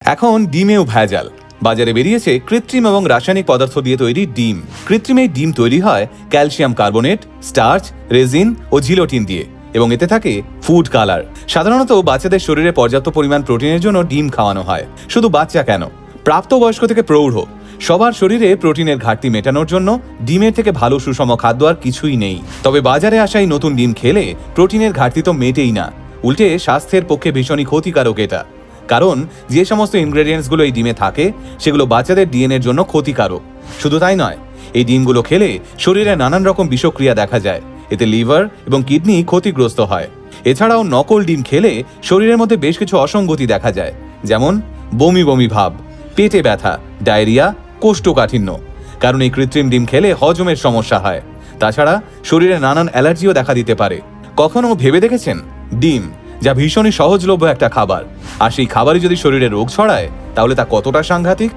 এখন ডিমেও ভেজাল। বাজারে বেরিয়েছে কৃত্রিম এবং রাসায়নিক পদার্থ দিয়ে তৈরি ডিম। কৃত্রিম এই ডিম তৈরি হয় ক্যালসিয়াম কার্বনেট, স্টার্চ, রেজিন ও জিলোটিন দিয়ে, এবং এতে থাকে ফুড কালার। সাধারণত বাচ্চাদের শরীরে পর্যাপ্ত পরিমাণ প্রোটিনের জন্য ডিম খাওয়ানো হয়। শুধু বাচ্চা কেন, প্রাপ্তবয়স্ক থেকে প্রৌঢ় সবার শরীরে প্রোটিনের ঘাটতি মেটানোর জন্য ডিমের থেকে ভালো সুষম খাদ্য আর কিছুই নেই। তবে বাজারে আসা এই নতুন ডিম খেলে প্রোটিনের ঘাটতি তো মেটেই না, উল্টে স্বাস্থ্যের পক্ষে ভীষণই ক্ষতিকারক এটা। কারণ যে সমস্ত ইনগ্রেডিয়েন্টসগুলো এই ডিমে থাকে সেগুলো বাচ্চাদের ডিএনএর জন্য ক্ষতিকারক। শুধু তাই নয়, এই ডিমগুলো খেলে শরীরে নানান রকম বিষক্রিয়া দেখা যায়। এতে লিভার এবং কিডনি ক্ষতিগ্রস্ত হয়। এছাড়াও নকল ডিম খেলে শরীরের মধ্যে বেশ কিছু অসঙ্গতি দেখা যায়, যেমন বমি বমি ভাব, পেটে ব্যথা, ডায়রিয়া, কোষ্ঠকাঠিন্য। কারণ এই কৃত্রিম ডিম খেলে হজমের সমস্যা হয়। তাছাড়া শরীরে নানান অ্যালার্জিও দেখা দিতে পারে। কখনো ভেবে দেখেছেন, ডিম যা ভীষণই সহজলভ্য একটা খাবার, আর সেই খাবারই যদি শরীরে রোগ ছড়ায় তাহলে তা কতটা সাংঘাতিক।